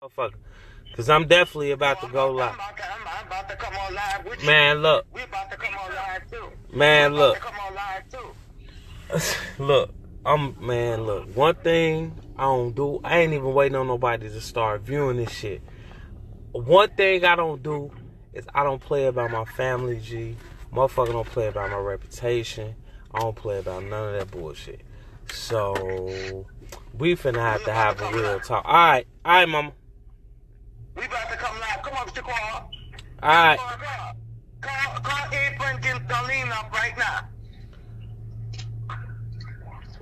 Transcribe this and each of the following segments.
Motherfucker. Cause I'm definitely about to go live. I'm about to come on live with you. Man, look. We about to come on live too. Man, look. Come on live too. Look. Look. One thing I don't do, I ain't even waiting on nobody to start viewing this shit. One thing I don't do is I don't play about my family, G. Motherfucker don't play about my reputation. I don't play about none of that bullshit. So, we finna have a real talk. Alright, mama. We about to come live. Come on, Mr. Qual. Alright. Call Anton and Darlene up right now.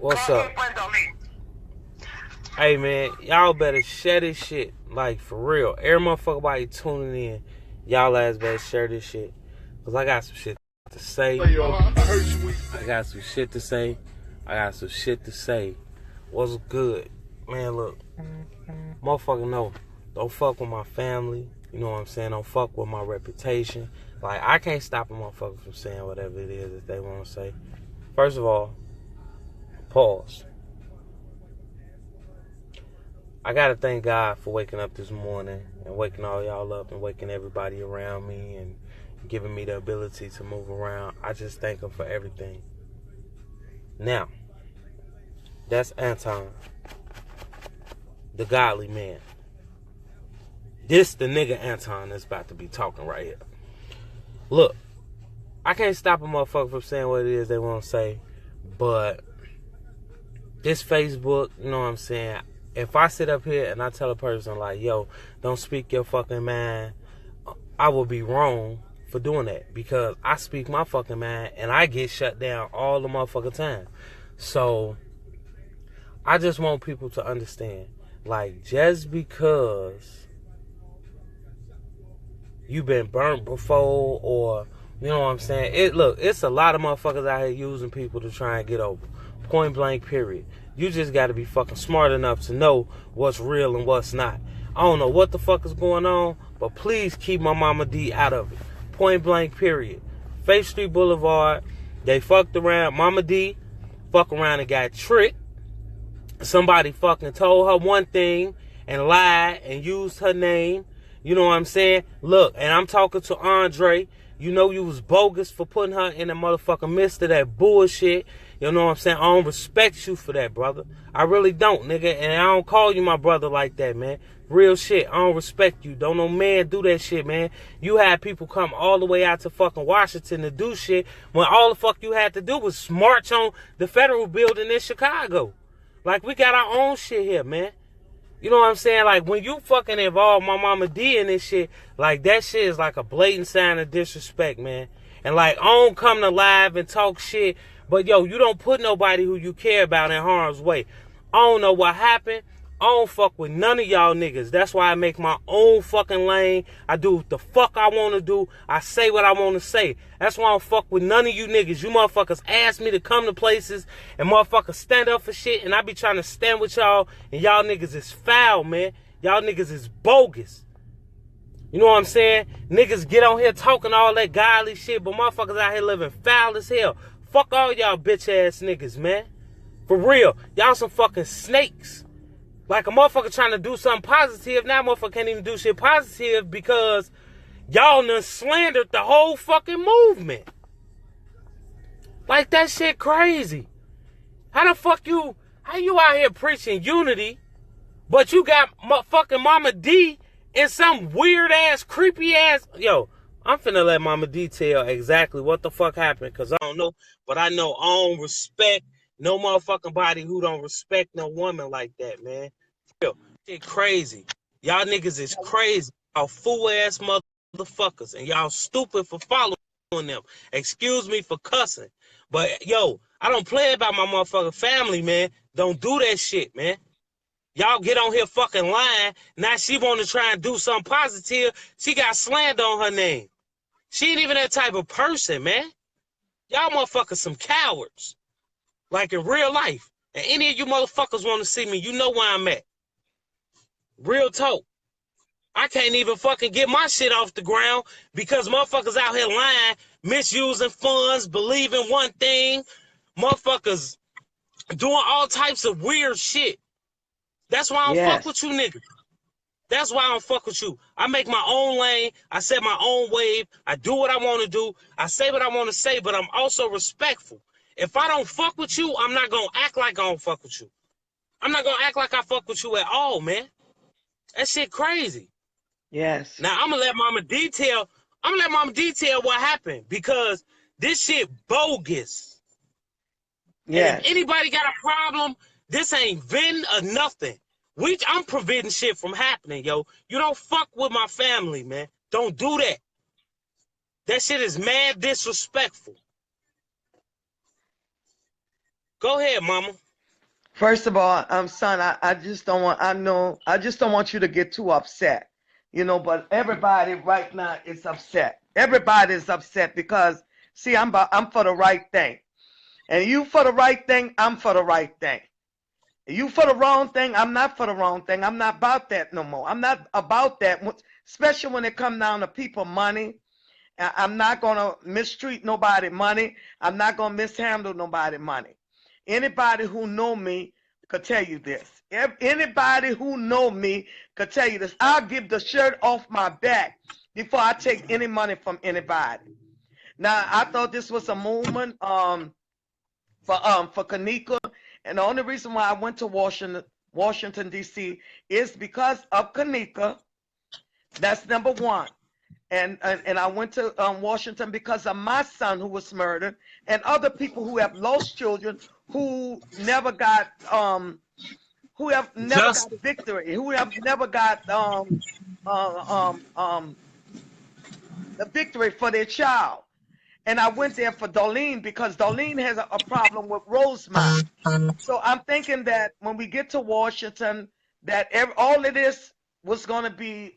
What's Call up? Anton and Darlene. Hey man, y'all better share this shit. Like for real. Every motherfucker body tuning in, y'all ass better share this shit. Cause I got some shit to say. I got some shit to say. What's good? Man, look. Motherfucker know. Don't fuck with my family. You know what I'm saying? Don't fuck with my reputation. Like, I can't stop a motherfucker from saying whatever it is that they want to say. First of all, pause. I gotta thank God for waking up this morning and waking all y'all up and waking everybody around me and giving me the ability to move around. I just thank Him for everything. Now, that's Anton, the godly man. This the nigga Anton that's about to be talking right here. Look, I can't stop a motherfucker from saying what it is they want to say, but this Facebook, you know what I'm saying? If I sit up here and I tell a person like, yo, don't speak your fucking mind, I will be wrong for doing that because I speak my fucking mind and I get shut down all the motherfucking time. So, I just want people to understand, like, just because you've been burnt before or, you know what I'm saying? It's a lot of motherfuckers out here using people to try and get over. Point blank, period. You just got to be fucking smart enough to know what's real and what's not. I don't know what the fuck is going on, but please keep my Mama D out of it. Point blank, period. Faith Street Boulevard, they fucked around. Mama D fucked around and got tricked. Somebody fucking told her one thing and lied and used her name. You know what I'm saying? Look, and I'm talking to Andre. You know you was bogus for putting her in the motherfucking midst of that bullshit. You know what I'm saying? I don't respect you for that, brother. I really don't, nigga. And I don't call you my brother like that, man. Real shit. I don't respect you. Don't no man do that shit, man. You had people come all the way out to fucking Washington to do shit when all the fuck you had to do was march on the federal building in Chicago. Like, we got our own shit here, man. You know what I'm saying? Like, when you fucking involve my Mama D in this shit, like, that shit is like a blatant sign of disrespect, man. And, like, I don't come to live and talk shit, but, yo, you don't put nobody who you care about in harm's way. I don't know what happened. I don't fuck with none of y'all niggas. That's why I make my own fucking lane. I do what the fuck I want to do. I say what I want to say. That's why I don't fuck with none of you niggas. You motherfuckers ask me to come to places and motherfuckers stand up for shit and I be trying to stand with y'all and y'all niggas is foul, man. Y'all niggas is bogus. You know what I'm saying? Niggas get on here talking all that godly shit, but motherfuckers out here living foul as hell. Fuck all y'all bitch ass niggas, man. For real. Y'all some fucking snakes. Like a motherfucker trying to do something positive, now motherfucker can't even do shit positive because y'all done slandered the whole fucking movement. Like, that shit crazy. How you out here preaching unity, but you got fucking Mama D in some weird ass, creepy ass... Yo, I'm finna let Mama D tell exactly what the fuck happened because I don't know, but I know I don't respect no motherfucking body who don't respect no woman like that, man. Shit crazy. Y'all niggas is crazy. Y'all fool ass motherfuckers. And y'all stupid for following them. Excuse me for cussing. But yo, I don't play about my motherfucking family, man. Don't do that shit, man. Y'all get on here fucking lying. Now she want to try and do something positive. She got slander on her name. She ain't even that type of person, man. Y'all motherfuckers some cowards. Like in real life. And any of you motherfuckers want to see me, you know where I'm at. Real talk. I can't even fucking get my shit off the ground because motherfuckers out here lying, misusing funds, believing one thing, motherfuckers doing all types of weird shit. That's why I don't fuck with you niggas. That's why I don't fuck with you. I make my own lane. I set my own wave. I do what I want to do. I say what I want to say, but I'm also respectful. If I don't fuck with you, I'm not going to act like I don't fuck with you. I'm not going to act like I fuck with you at all, man. That shit crazy. Yes. Now, I'm going to let Mama detail what happened because this shit bogus. And if Yes. anybody got a problem, this ain't venting or nothing. I'm preventing shit from happening, yo. You don't fuck with my family, man. Don't do that. That shit is mad disrespectful. Go ahead, Mama. First of all, son, I just don't want you to get too upset, but everybody right now is upset. Everybody is upset because, see, I'm for the right thing. And you for the right thing, I'm for the right thing. You for the wrong thing, I'm not for the wrong thing. I'm not about that no more. I'm not about that, especially when it comes down to people money. I'm not going to mistreat nobody money. I'm not going to mishandle nobody money. Anybody who know me could tell you this. Anybody who know me could tell you this. I'll give the shirt off my back before I take any money from anybody. Now, I thought this was a movement for Kanika, and the only reason why I went to Washington D.C. is because of Kanika. That's number one. And I went to Washington because of my son who was murdered, and other people who have lost children who never got victory, who have never got the victory for their child. And I went there for Darlene because Darlene has a problem with Rosemont. So I'm thinking that when we get to Washington, that all of this was going to be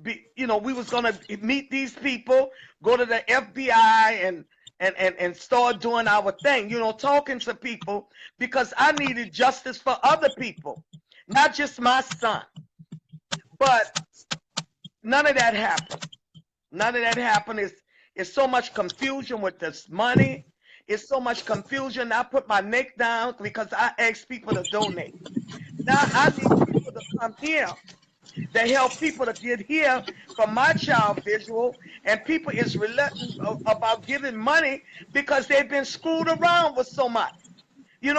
we was going to meet these people, go to the FBI and start doing our thing, talking to people, because I needed justice for other people, not just my son. But none of that happened. None of that happened. It's so much confusion with this money. It's so much confusion. I put my neck down because I asked people to donate. Now I need people to come here. They help people to get here for my child visual, and people is reluctant about giving money because they've been screwed around with so much. And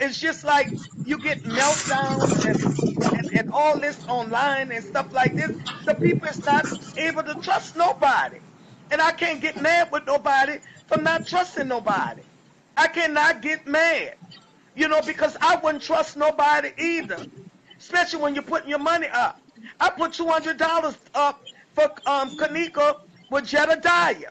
it's just like you get meltdowns and all this online and stuff like this. The people is not able to trust nobody. And I can't get mad with nobody for not trusting nobody. I cannot get mad, because I wouldn't trust nobody either, especially when you're putting your money up. I put $200 up for Kanika with Jedediah.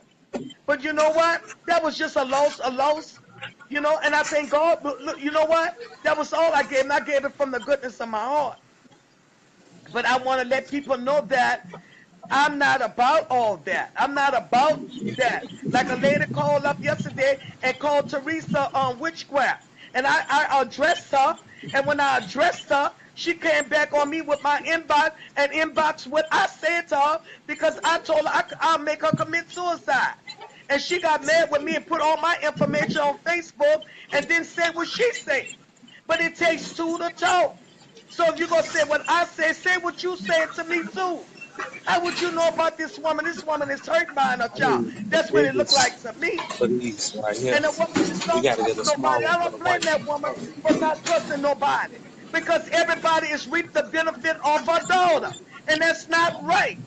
But you know what? That was just a loss, and I thank God. Look, you know what? That was all I gave, and I gave it from the goodness of my heart. But I want to let people know that I'm not about all that. I'm not about that. Like a lady called up yesterday and called Teresa on witchcraft. And I addressed her. And when I addressed her, she came back on me with my inbox and inbox what I said to her, because I told her I'll make her commit suicide. And she got mad with me and put all my information on Facebook and then said what she said. But it takes two to talk. So if you're going to say what I say what you said to me too. How would you know about this woman? This woman is hurt by her child. That's what it looked like to me. Right here. And the woman just don't trust nobody. I don't blame that woman for not trusting nobody, because everybody is reaped the benefit of her daughter. And that's not right.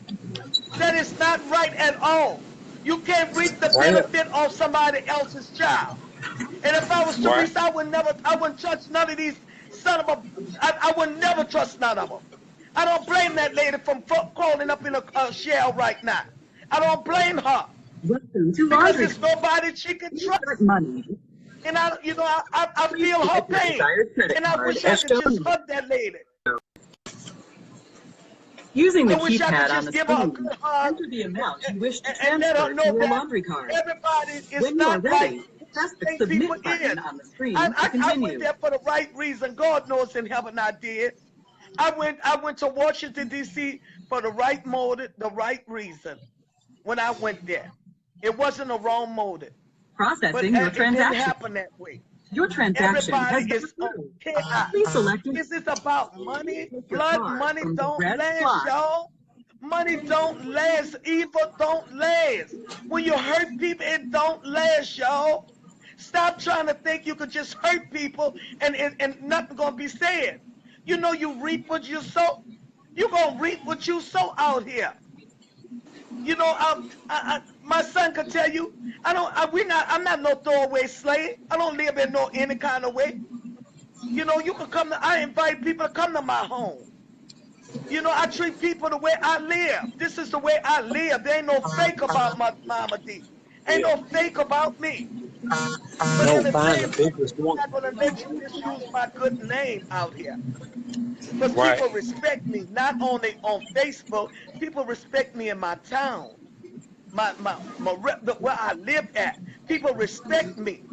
That is not right at all. You can't reap the benefit of somebody else's child. And if I was Teresa, I wouldn't trust none of these son of a, I would never trust none of them. I don't blame that lady from crawling up in a shell right now. I don't blame her, because there's nobody she can trust. And I feel her pain, and I wish I could just hug that lady. Using the I wish I could keypad on just the give her a screen, good hug enter the amount you wish to and let her transfer to know your that laundry card. everybody is When you are not like ready, press the think people submit button in. on the screen to I went continue. there for the right reason. God knows in heaven I did. I went to Washington D.C. for the right motive, the right reason. When I went there, it wasn't a wrong motive, but Processing your it didn't transaction. happen that way. Your transaction Everybody has been is on approved. chaos. Please select your This is about money, take your blood. card Money from the don't red last, slot. y'all. Money don't last. Evil don't last. When you hurt people, it don't last, y'all. Stop trying to think you could just hurt people and nothing gonna be said. You know you reap what you sow. You gonna reap what you sow out here. You know, my son could tell you, I'm not no throwaway slave. I don't live in no any kind of way. You know, you can come to, I invite people to come to my home. You know, I treat people the way I live. This is the way I live. There ain't no fake about my Mama D. Ain't no fake about me. But No, at the find the same time, biggest I'm one. not gonna let you misuse my good name out here. Because Right. people respect me, not only on Facebook, people respect me in my town, where I live at. People respect me.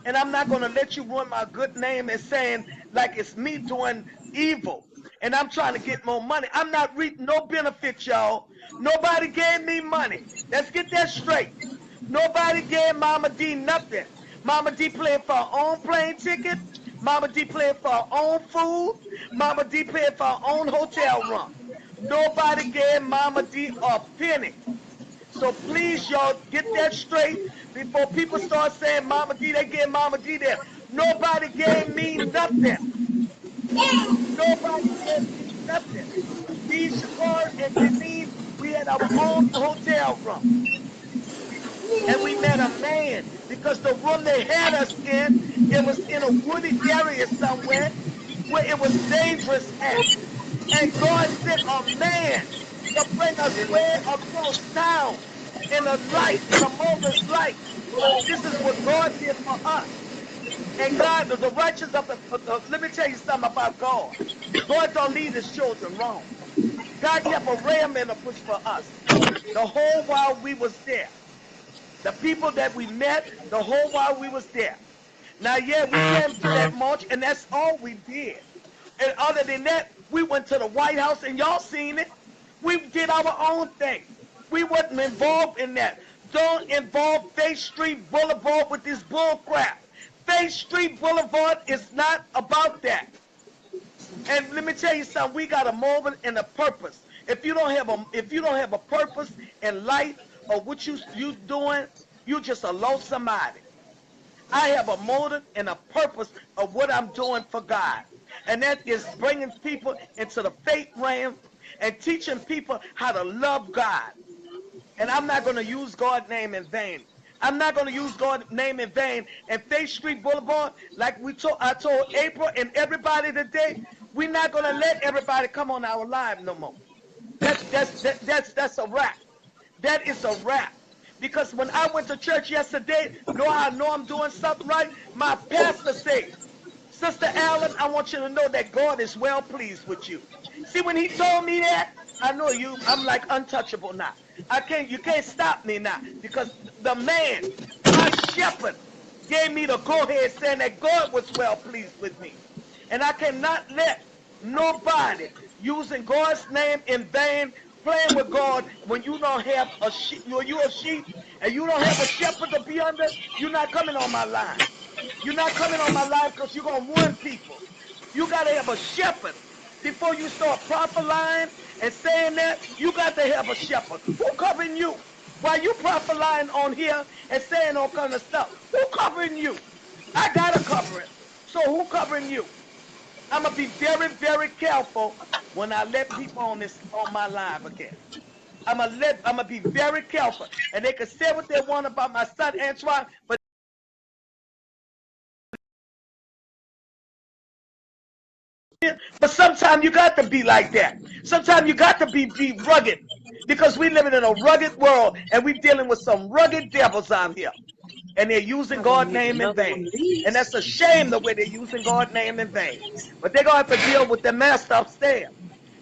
And I'm not going to let you ruin my good name and saying like it's me doing evil and I'm trying to get more money. I'm not reaping no benefits, y'all. Nobody gave me money. Let's get that straight. Nobody gave Mama D nothing. Mama D paying for her own plane ticket. Mama D paying for her own food. Mama D paying for her own hotel room. Nobody gave Mama D a penny. So please, y'all, get that straight before people start saying Mama D, they gave Mama D there. Nobody gave me nothing. Nobody gave me nothing. Me, Shakar, and Janine, we had our own hotel room. And we met a man because the room they had us in, it was in a wooded area somewhere where it was dangerous at. And God sent a man to bring us way across town in a light, in a moment's light. This is what God did for us. And God, the righteous of let me tell you something about God. God don't lead his children wrong. God kept a ram in the bush for us the whole while we was there. The people that we met, the whole while we was there. Now, yeah, we came to that march, and that's all we did. And other than that, we went to the White House, and y'all seen it. We did our own thing. We wasn't involved in that. Don't involve Faith Street Boulevard with this bull crap. Faith Street Boulevard is not about that. And let me tell you something. We got a moment and a purpose. If you don't have a purpose in life or what you doing, you just a lost somebody. I have a motive and a purpose of what I'm doing for God. And that is bringing people into the faith realm and teaching people how to love God. And I'm not going to use God's name in vain. I'm not going to use God's name in vain. And Faith Street Boulevard, like I told April and everybody today, we're not going to let everybody come on our live no more. That's a wrap. That is a wrap. Because when I went to church yesterday, know how I know I'm doing something right? My pastor said, Sister Allen, I want you to know that God is well pleased with you. See, when he told me that, I know I'm like untouchable now. You can't stop me now because the man, my shepherd, gave me the go ahead saying that God was well pleased with me. And I cannot let nobody using God's name in vain, playing with God when you don't have a sheep, you're a sheep and you don't have a shepherd to be under, you're not coming on my line. You're not coming on my life because you're going to ruin people. You got to have a shepherd. Before you start prophesying and saying that, you got to have a shepherd. Who covering you? While you prophesying on here and saying all kind of stuff, who covering you? I got a covering. So who covering you? I'm going to be very, very careful when I let people on my live again. I'm gonna be very careful. And they can say what they want about my son Antoine, but sometimes you got to be like that. Sometimes you got to be rugged because we living in a rugged world and we dealing with some rugged devils out here. And they're using I want to God's make name in another vain. one of And these. that's a shame the way they're using God's name in vain. But they're going to have to deal with the master upstairs.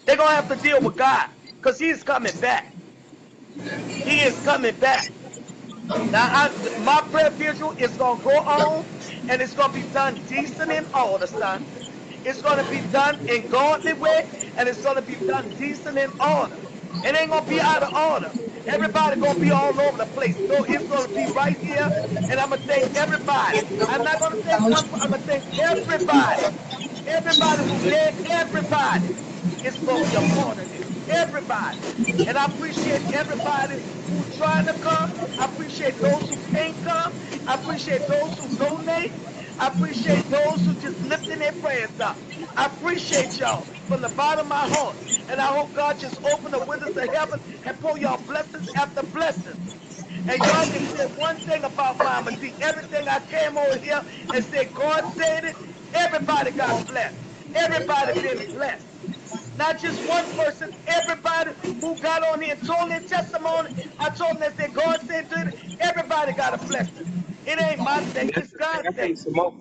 They're going to have to deal with God because he's coming back. He is coming back. Now, my prayer visual is going to go on and it's going to be done decent in order, son. It's going to be done in godly way and it's going to be done decent in order. It ain't going to be out of order. Everybody gonna be all over the place. No, it's gonna be right here, and I'm gonna thank everybody. I'm not gonna thank one. I'm gonna thank everybody. Everybody who gave, everybody is gonna be a part of this. Everybody, and I appreciate everybody who trying to come. I appreciate those who can't come. I appreciate those who donate. I appreciate those who just lifting their prayers up. I appreciate y'all from the bottom of my heart. And I hope God just open the windows of heaven and pour y'all blessings after blessings. And y'all can say one thing about Mama D. Everything I came over here and said, God said it, everybody got blessed. Everybody been blessed. Not just one person, everybody who got on here and told their testimony. I told them that said, God said it, everybody got a blessing. It ain't my thing, it's God's thing.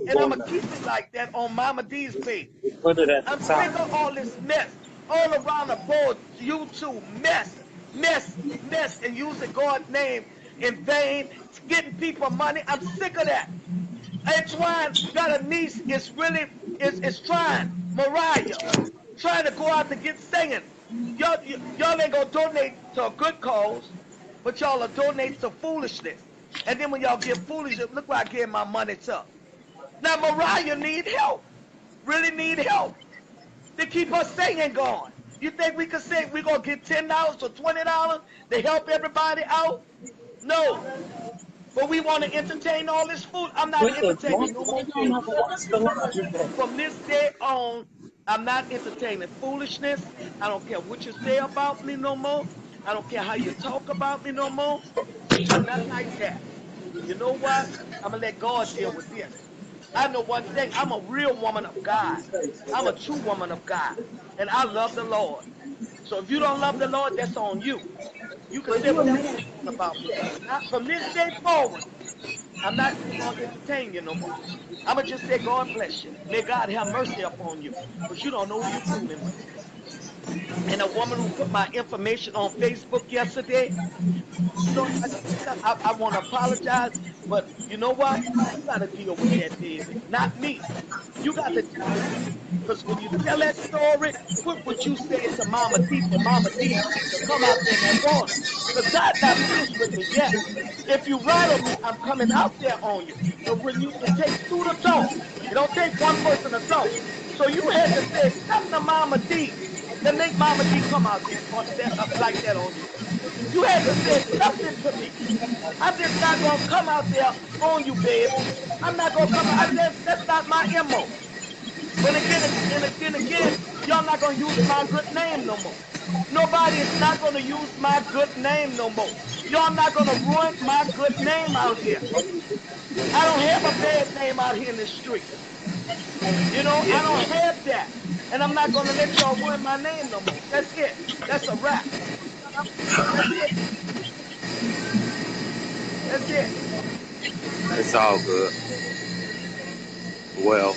And I'm going to keep it like that on Mama D's page. Put it at the I'm top. sick of all this mess all around the board. YouTube mess, mess, mess, and using God's name in vain, getting people money. I'm sick of that. Antoine got a niece. It's really is trying. Mariah trying to go out to get singing. Y'all ain't gonna donate to a good cause, but y'all are donate to foolishness. And then when y'all get foolish, look what I gave my money to. Now Mariah need help. Really need help to keep her singing going. You think we could say we're gonna get $10 or $20 to help everybody out? No. But we want to entertain all this food. I'm not entertaining no more foolishness. From this day on, I'm not entertaining foolishness. I don't care what you say about me no more. I don't care how you talk about me no more. I'm not like that. You know what? I'm going to let God deal with this. I know one thing. I'm a real woman of God. I'm a true woman of God. And I love the Lord. So if you don't love the Lord, that's on you. You can say whatever you want about me. From this day forward, I'm not even going to entertain you no more. I'm going to just say, God bless you. May God have mercy upon you. Because you don't know who you're fooling with. And a woman who put my information on Facebook yesterday, you know, I want to apologize, but you know what? You got to deal with that, baby, not me. You got to deal with that. Because when you tell that story, put what you said to Mama D for Mama D to come out there in that water. Because God not finished with me yet. If you rattle me, I'm coming out there on you. But when it takes two to talk, it don't take one person to talk. So you had to say something to Mama D to make Mama D come out there like that on you. You had to say something to me. I'm just not gonna come out there on you, baby. I'm not gonna come out. That's not my MO. But again, y'all not gonna use my good name no more. Nobody is not gonna use my good name no more. Y'all not gonna ruin my good name out here. I don't have a bad name out here in the streets. You know, I don't have that. And I'm not gonna let y'all ruin my name no more. That's it. That's a wrap. That's it. That's it. It's all good. Well,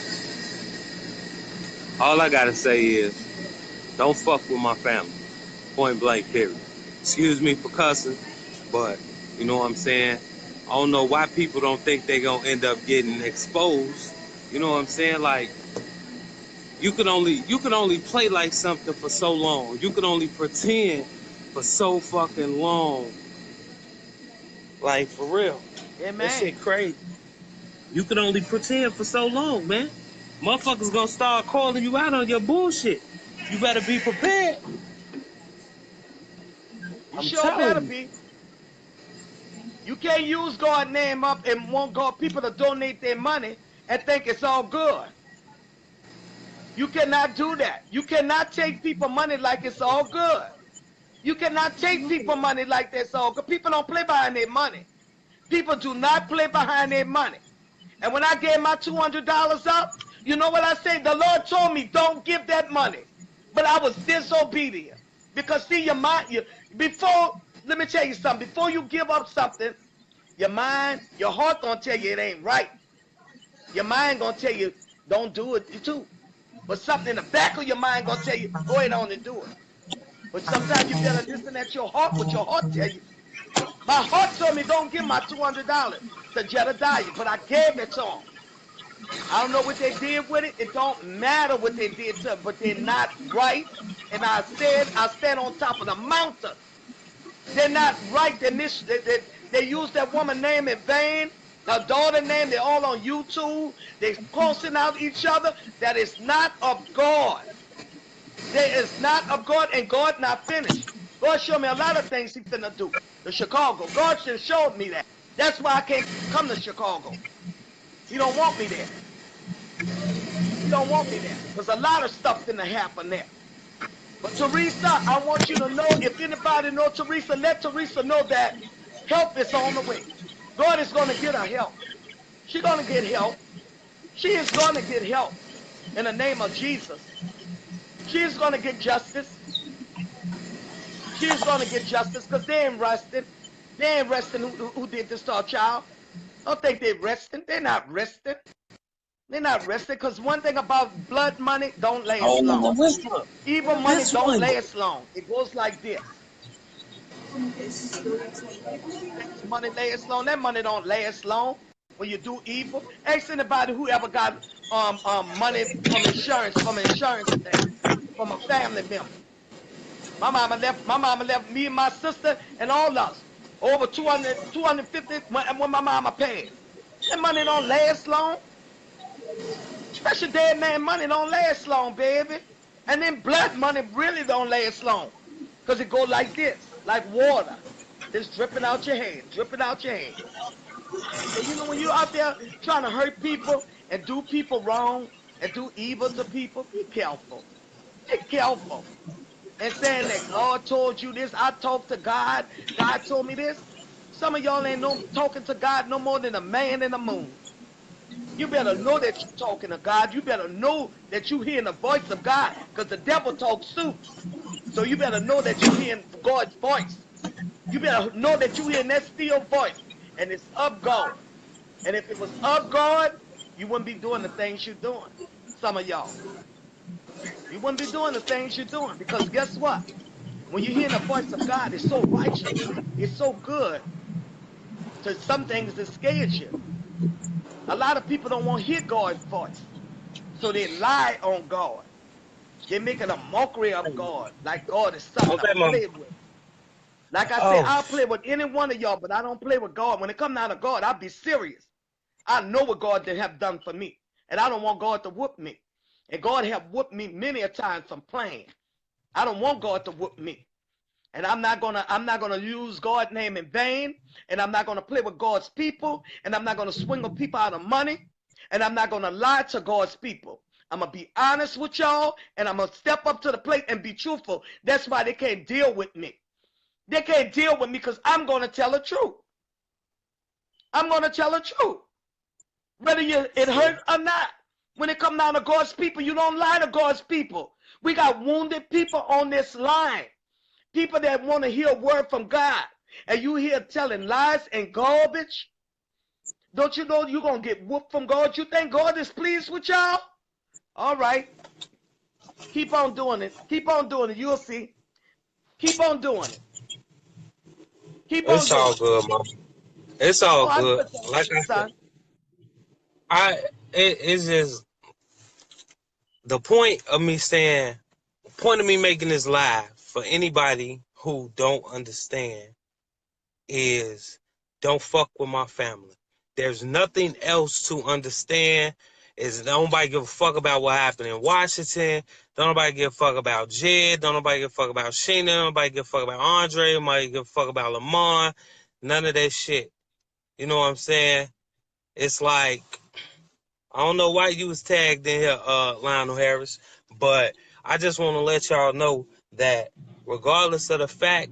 all I gotta say is, don't fuck with my family. Point blank, period. Excuse me for cussing, but you know what I'm saying? I don't know why people don't think they gonna end up getting exposed. You know what I'm saying? Like, you can only play like something for so long. You can only pretend for so fucking long. Like, for real. That Amen. shit crazy. You can only pretend for so long, man. Motherfuckers gonna start calling you out on your bullshit. You better be prepared. You I'm sure better telling you. be. You can't use God's name up and want God people to donate their money and think it's all good. You cannot do that. You cannot take people money like it's all good. You cannot take people money like that's all good. People don't play behind their money. People do not play behind their money. And when I gave my $200 up, you know what I said? The Lord told me, don't give that money. But I was disobedient. Because see, your mind, let me tell you something. Before you give up something, your mind, your heart gonna tell you it ain't right. Your mind gonna tell you, don't do it too. But something in the back of your mind gonna tell you, go ahead on and do it. But sometimes you better listen at your heart, what your heart tell you. My heart told me don't give my $200 to Jedediah, but I gave it to him. I don't know what they did with it. It don't matter what they did to it, but they're not right. And I said, I stand on top of the mountain. They're not right. They use that woman name in vain. Her daughter name, they're all on YouTube. They're posting out each other. That is not of God. That is not of God, and God not finished. God showed me a lot of things he finna do. The Chicago. God just showed me that. That's why I can't come to Chicago. He don't want me there. He don't want me there. Because a lot of stuff finna happen there. But Teresa, I want you to know, if anybody know Teresa, let Teresa know that help is on the way. God is going to get her help. She's going to get help. She is going to get help in the name of Jesus. She is going to get justice. She is going to get justice because they ain't resting. They ain't resting who did this to our child. I don't think they're resting. They're not resting. They're not resting because one thing about blood money don't last long. Evil money don't last long. It goes like this. Thinks money lasts long. That money don't last long when you do evil. Ask anybody who ever got money from insurance thing, from a family member. My mama left me and my sister and all us over 250 when my mama passed. That money don't last long. Especially dead man money don't last long, baby. And then blood money really don't last long. Because it go like this, like water. It's dripping out your hand, dripping out your hand. So you know when you're out there trying to hurt people and do people wrong and do evil to people, be careful. Be careful. And saying that God told you this, I talked to God, God told me this. Some of y'all ain't no talking to God no more than a man in the moon. You better know that you're talking to God. You better know that you're hearing the voice of God because the devil talks too. So you better know that you're hearing God's voice. You better know that you're hearing that still voice and it's of God. And if it was of God, you wouldn't be doing the things you're doing. Some of y'all. You wouldn't be doing the things you're doing because guess what? When you're hearing the voice of God, it's so righteous. It's so good. To some things that scares you. A lot of people don't want to hear God's voice. So they lie on God. They're making a mockery of God, like God is something to Okay, mom. play with. Like I say, Oh, I'll play with any one of y'all, but I don't play with God. When it comes down to God, I'll be serious. I know what God have done for me, and I don't want God to whoop me. And God have whooped me many a time from playing. I don't want God to whoop me. And I'm not gonna use God's name in vain, and I'm not gonna play with God's people, and I'm not gonna swindle people out of money, and I'm not gonna lie to God's people. I'm gonna be honest with y'all, and I'm gonna step up to the plate and be truthful. That's why they can't deal with me. They can't deal with me because I'm gonna tell the truth. I'm gonna tell the truth, whether it hurt or not. When it comes down to God's people, you don't lie to God's people. We got wounded people on this line. People that want to hear a word from God, and you here telling lies and garbage. Don't you know you're going to get whooped from God? You think God is pleased with y'all? All right. Keep on doing it. Keep on doing it. You'll see. Keep on doing it. Keep on it's all doing it. good, mom. It's all Oh, I know good. it's all Like good, I said, son. it's just the point of me saying, point of me making this live for anybody who don't understand is don't fuck with my family. There's nothing else to understand. Is nobody give a fuck about what happened in Washington. Don't nobody give a fuck about Jed. Don't nobody give a fuck about Sheena. Don't nobody give a fuck about Andre. Nobody give a fuck about Lamar. None of that shit. You know what I'm saying? It's like, I don't know why you was tagged in here, Lionel Harris, but I just want to let y'all know that regardless of the fact,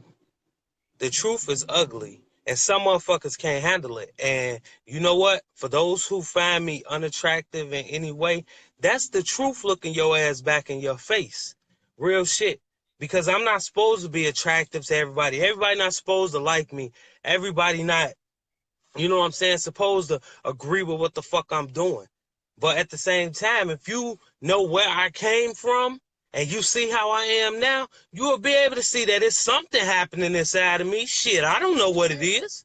the truth is ugly. And some motherfuckers can't handle it. And you know what? For those who find me unattractive in any way, that's the truth looking your ass back in your face. Real shit. Because I'm not supposed to be attractive to everybody. Everybody not supposed to like me. Everybody not, you know what I'm saying, supposed to agree with what the fuck I'm doing. But at the same time, if you know where I came from and you see how I am now, you will be able to see that it's something happening inside of me. Shit, I don't know what it is.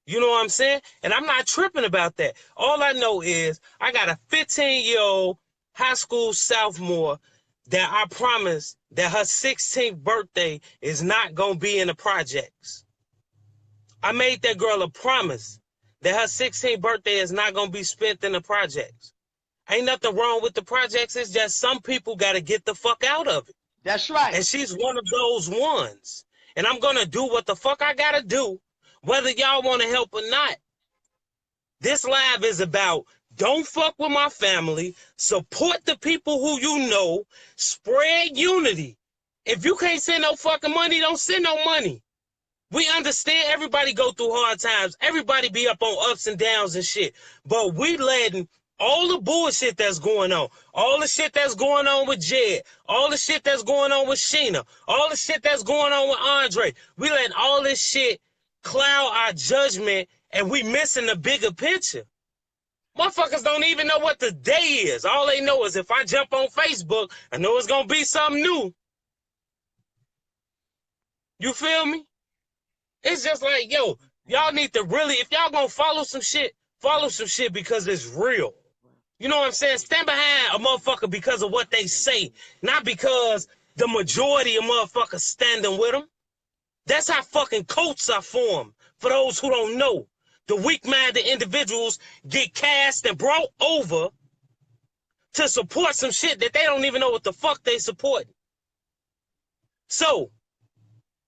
You know what I'm saying? And I'm not tripping about that. All I know is I got a 15-year-old high school sophomore that I promised that her 16th birthday is not going to be in the projects. I made that girl a promise that her 16th birthday is not going to be spent in the projects. Ain't nothing wrong with the projects. It's just some people got to get the fuck out of it. That's right. And she's one of those ones. And I'm going to do what the fuck I got to do, whether y'all want to help or not. This live is about don't fuck with my family, support the people who you know, spread unity. If you can't send no fucking money, don't send no money. We understand everybody go through hard times. Everybody be up on ups and downs and shit. But we letting all the bullshit that's going on, all the shit that's going on with Jed, all the shit that's going on with Sheena, all the shit that's going on with Andre, we letting all this shit cloud our judgment and we missing the bigger picture. Motherfuckers don't even know what the day is. All they know is if I jump on Facebook, I know it's going to be something new. You feel me? It's just like, yo, y'all need to really, if y'all gonna follow some shit because it's real. You know what I'm saying? Stand behind a motherfucker because of what they say, not because the majority of motherfuckers standing with them. That's how fucking cults are formed, for those who don't know. The weak-minded individuals get cast and brought over to support some shit that they don't even know what the fuck they support. So,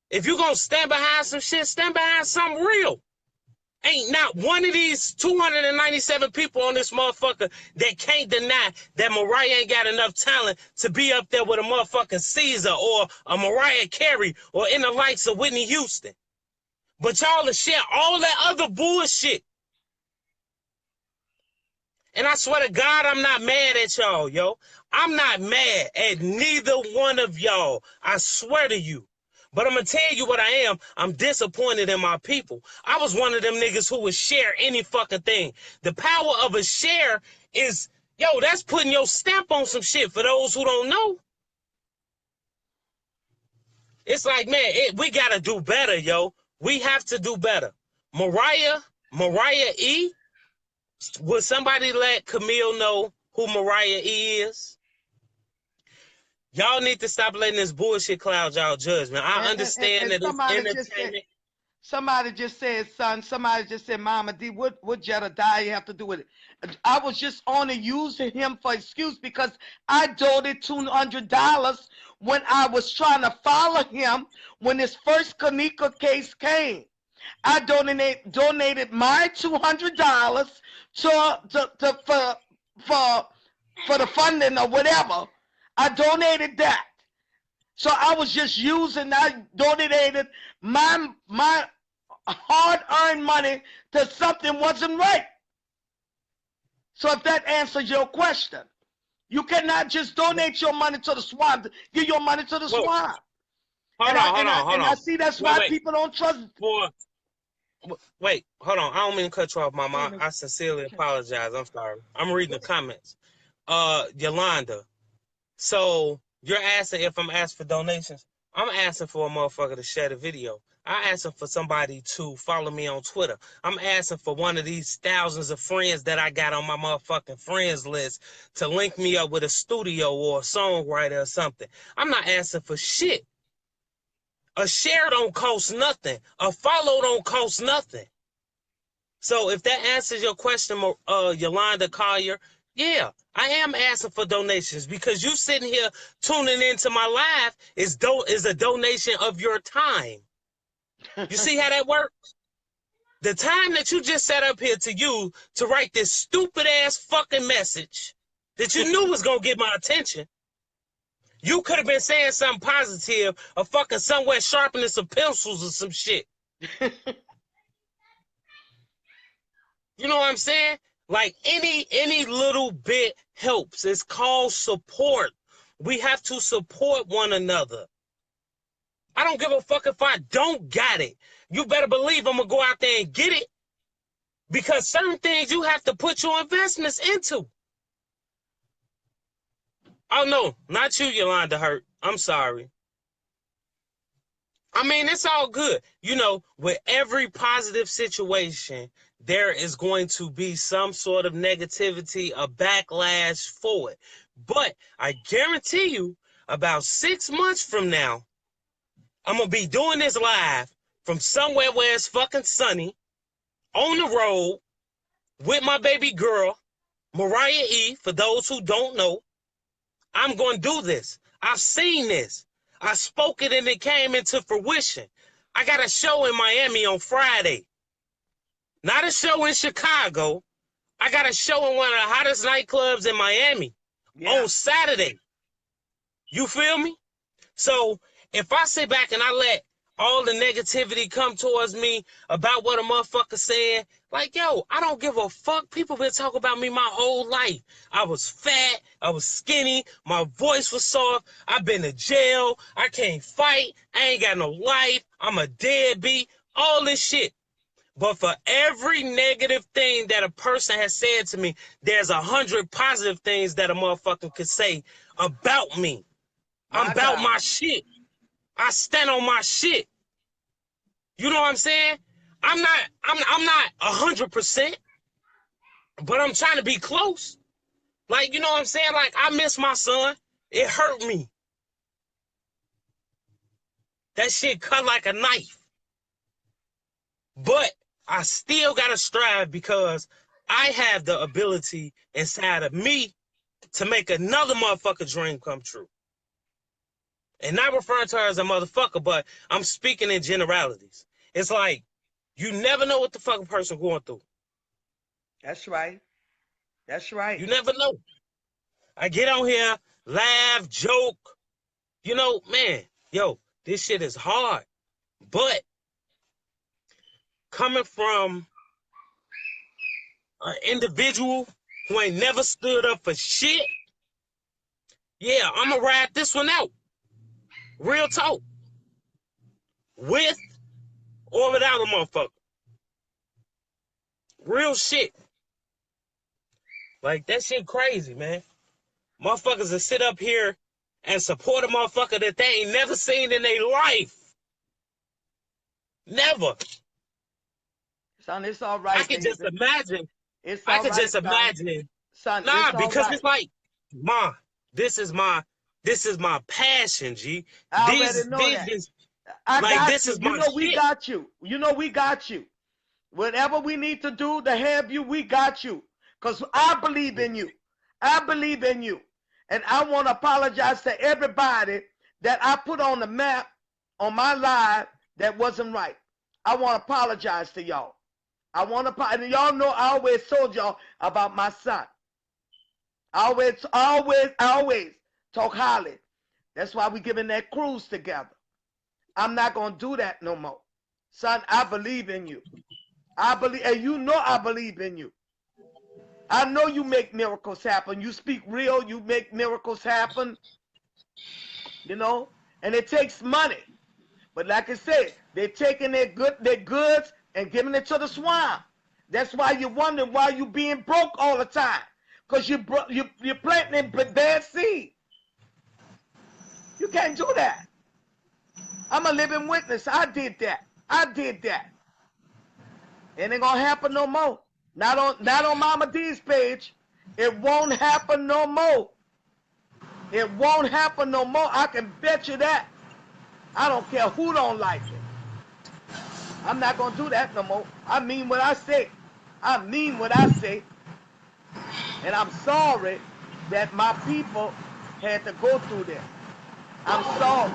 if you're going to stand behind some shit, stand behind something real. Ain't not one of these 297 people on this motherfucker that can't deny that Mariah ain't got enough talent to be up there with a motherfucking Caesar or a Mariah Carey or in the likes of Whitney Houston. But y'all to share all that other bullshit. And I swear to God, I'm not mad at y'all, yo. I'm not mad at neither one of y'all. I swear to you. But I'm going to tell you what I am. I'm disappointed in my people. I was one of them niggas who would share any fucking thing. The power of a share is, yo, that's putting your stamp on some shit for those who don't know. It's like, man, we got to do better, yo. We have to do better. Mariah E., would somebody let Camille know who Mariah E. is? Y'all need to stop letting this bullshit cloud y'all judgment. I understand that it's entertainment. Somebody just said, son, somebody just said, Mama D, what Jedediah have to do with it? I was just only using him for excuse because I donated $200 when I was trying to follow him when his first Kanika case came. I donated my $200 for the funding or whatever. I donated that. So I was just I donated my hard-earned money to something wasn't right. So if that answers your question, you cannot just donate your money to the swamp. Give your money to the swamp. Hold on. I see that's why people don't trust. Wait, hold on. I don't mean to cut you off, Mama. I sincerely apologize. I'm sorry. I'm reading the comments. Yolanda. So you're asking if I'm asking for donations. I'm asking for a motherfucker to share the video. I'm asking for somebody to follow me on Twitter. I'm asking for one of these thousands of friends that I got on my motherfucking friends list to link me up with a studio or a songwriter or something. I'm not asking for shit. A share don't cost nothing. A follow don't cost nothing. So if that answers your question, Yolanda Collier, yeah, I am asking for donations because you sitting here tuning into my live is a donation of your time. You see how that works? The time that you just set up here to use to write this stupid ass fucking message that you knew was gonna get my attention. You could have been saying something positive or fucking somewhere sharpening some pencils or some shit. You know what I'm saying? Like any little bit helps. It's called support. We have to support one another. I don't give a fuck if I don't got it. You better believe I'm gonna go out there and get it. Because certain things you have to put your investments into. Oh no, not you, Yolanda Hurt. I'm sorry. I mean, it's all good. You know, with every positive situation, there is going to be some sort of negativity, a backlash for it. But I guarantee you, about 6 months from now, I'm going to be doing this live from somewhere where it's fucking sunny, on the road, with my baby girl, Mariah E., for those who don't know. I'm going to do this. I've seen this. I spoke it and it came into fruition. I got a show in Miami on Friday. Not a show in Chicago. I got a show in one of the hottest nightclubs in Miami on Saturday. You feel me? So if I sit back and I let all the negativity come towards me about what a motherfucker saying, like, yo, I don't give a fuck. People been talking about me my whole life. I was fat. I was skinny. My voice was soft. I've been to jail. I can't fight. I ain't got no life. I'm a deadbeat. All this shit. But for every negative thing that a person has said to me, there's 100 positive things that a motherfucker could say about me. I'm about my shit. I stand on my shit. You know what I'm saying? I'm not 100%, but I'm trying to be close. Like, you know what I'm saying? Like, I miss my son. It hurt me. That shit cut like a knife. But I still gotta strive because I have the ability inside of me to make another motherfucker dream come true. And not referring to her as a motherfucker, but I'm speaking in generalities. It's like, you never know what the fucking person going through. That's right. That's right. You never know. I get on here, laugh, joke. You know, man, yo, this shit is hard. But coming from an individual who ain't never stood up for shit, yeah, I'm going to ride this one out. Real talk. With or without a motherfucker. Real shit. Like, that shit crazy, man. Motherfuckers that sit up here and support a motherfucker that they ain't never seen in their life. Never. Son, it's all right. I can just imagine. It's I all can right, just imagine. son, Nah, it's because right. it's like, Ma, this is my passion, G. I already know that. I like, got this you. is my You know we shit. got you. You know we got you. Whatever we need to do to have you, we got you. Because I believe in you. I believe in you. And I want to apologize to everybody that I put on the map on my live that wasn't right. I want to apologize to y'all. I want to, and y'all know I always told y'all about my son. I always talk highly. That's why we giving that cruise together. I'm not going to do that no more. Son, I believe in you. I believe, and you know I believe in you. I know you make miracles happen. You speak real, you make miracles happen. You know, and it takes money. But like I said, they're taking their goods and giving it to the swine. That's why you're wondering why you being broke all the time. Because you're planting bad seed. You can't do that. I'm a living witness. I did that. It ain't gonna happen no more. Not on Mama D's page. It won't happen no more. It won't happen no more. I can bet you that. I don't care who don't like it. I'm not gonna do that no more. I mean what I say. I mean what I say. And I'm sorry that my people had to go through this. I'm sorry.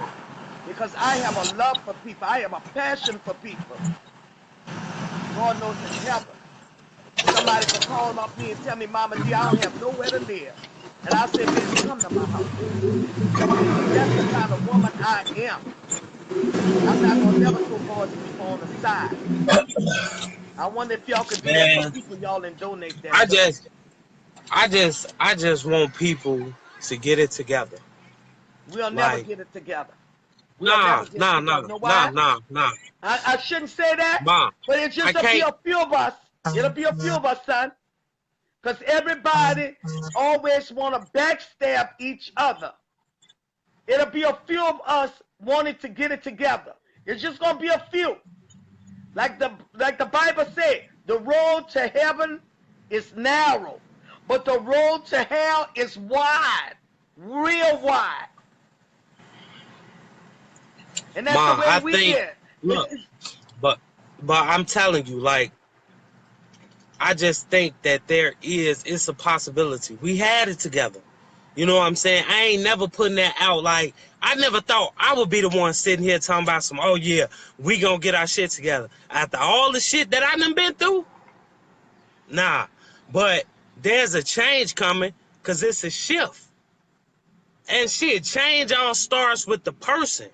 Because I have a love for people. I have a passion for people. God knows in heaven. Somebody could call up me and tell me, Mama D, I don't have nowhere to live. And I say, baby, come to my house. See, that's the kind of woman I am. I'm not going to never throw God's people on the side. I wonder if y'all could do that for people y'all and donate that to. I just want people to get it together. We'll never Like, get it together. nah. You know why? Nah. I shouldn't say that, Ma, but it's just I be can't. a few of us. It'll be a few of us, son. Because everybody always want to backstab each other. It'll be a few of us wanting to get it together. It's just going to be a few. Like the Bible said, the road to heaven is narrow, but the road to hell is wide, real wide. And that's the Ma, way I we think, is. look, but I'm telling you, like, I just think that it's a possibility. We had it together. You know what I'm saying? I ain't never putting that out. Like, I never thought I would be the one sitting here talking about some, oh yeah, we gonna get our shit together. After all the shit that I done been through, nah. But there's a change coming, cause it's a shift. And shit, change all starts with the person.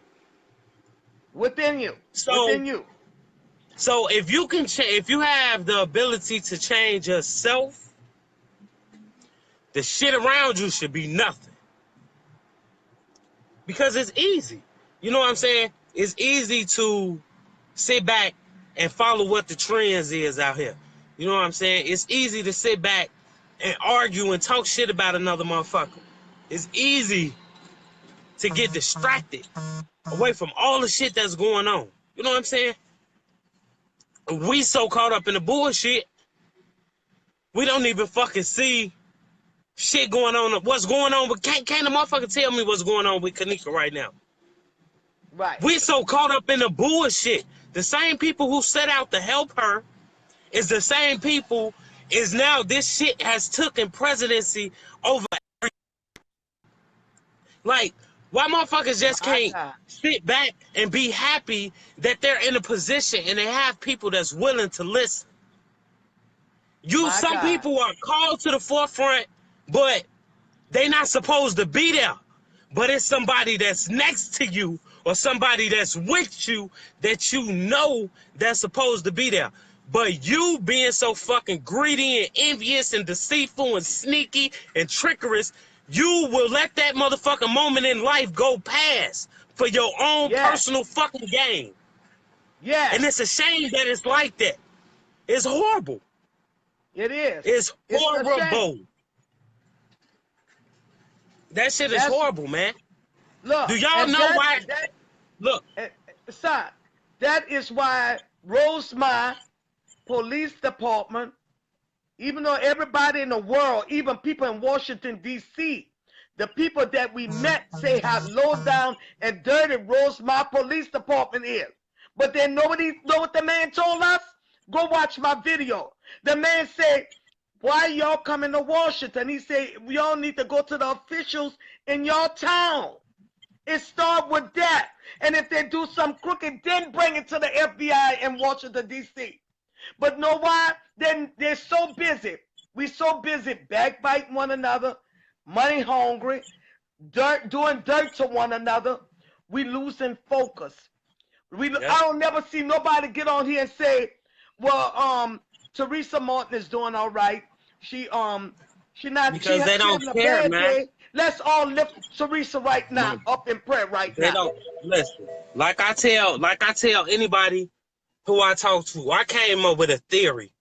Within you. So Within you. so if you can if you have the ability to change yourself, the shit around you should be nothing. Because it's easy. You know what I'm saying? It's easy to sit back and follow what the trends is out here. You know what I'm saying? It's easy to sit back and argue and talk shit about another motherfucker. It's easy to get distracted away from all the shit that's going on. You know what I'm saying? We so caught up in the bullshit, we don't even fucking see shit going on. What's going on? But can't the motherfucker tell me what's going on with Kanika right now? Right. We so caught up in the bullshit. The same people who set out to help her is the same people is now this shit has taken presidency over. Like, why motherfuckers just My can't God. sit back and be happy that they're in a position and they have people that's willing to listen? My Some God. people are called to the forefront, but they not supposed to be there. But it's somebody that's next to you or somebody that's with you that you know that's supposed to be there. But you being so fucking greedy and envious and deceitful and sneaky and treacherous, you will let that motherfucking moment in life go past for your own Yes. personal fucking gain. Yes. And it's a shame that it's like that. It's horrible. It is. It's It's a shame. horrible. That shit is That's horrible, man. look, Do y'all and know why? Look, son, that is why Rosemont Police Department, even though everybody in the world, even people in Washington, D.C., the people that we met say how low down and dirty Rosemont Police Department is. But then nobody know what the man told us? Go watch my video. The man said, why y'all coming to Washington? He said, y'all need to go to the officials in your town. It starts with that. And if they do some crooked, then bring it to the FBI in Washington, D.C. But know why? Then they're so busy. We so busy backbiting one another, money hungry, doing dirt to one another. We losing focus. I don't never see nobody get on here and say, well, Teresa Martin is doing all right. She because they don't having a care, bad man. day. Let's all lift Teresa right now up in prayer right They now. don't listen. Like I tell anybody who I talk to, I came up with a theory.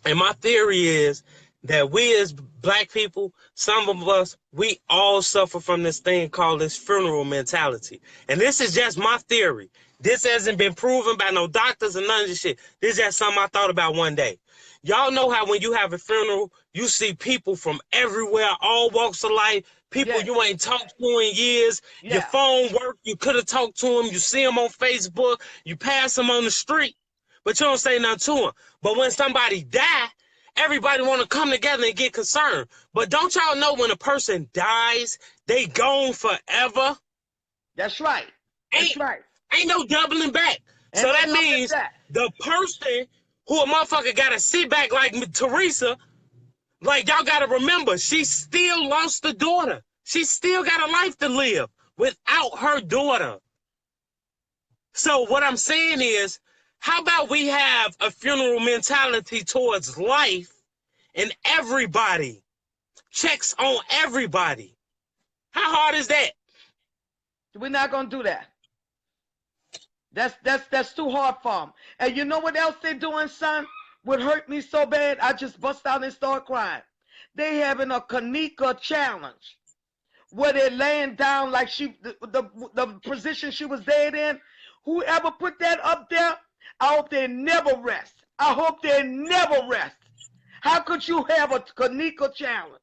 And my theory is that we as black people, some of us, we all suffer from this thing called this funeral mentality. And this is just my theory. This hasn't been proven by no doctors and none of this shit. This is just something I thought about one day. Y'all know how when you have a funeral, you see people from everywhere, all walks of life, people you ain't talked to in years. Your Yeah. phone work, you could have talked to them. You see them on Facebook, you pass them on the street, but you don't say nothing to them. But when somebody die, everybody want to come together and get concerned. But don't y'all know when a person dies, they gone forever? That's right. That's right. Ain't no doubling back. And So that means that. the person who a motherfucker got to sit back like Teresa, like y'all got to remember, she still lost a daughter. She still got a life to live without her daughter. So what I'm saying is, how about we have a funeral mentality towards life and everybody checks on everybody? How hard is that? We're not gonna do that. That's too hard for them. And you know what else they're doing, son? What hurt me so bad, I just bust out and start crying. They having a Kanika challenge where they're laying down like the position she was dead in. Whoever put that up there, I hope they never rest. I hope they never rest. How could you have a Kanika challenge?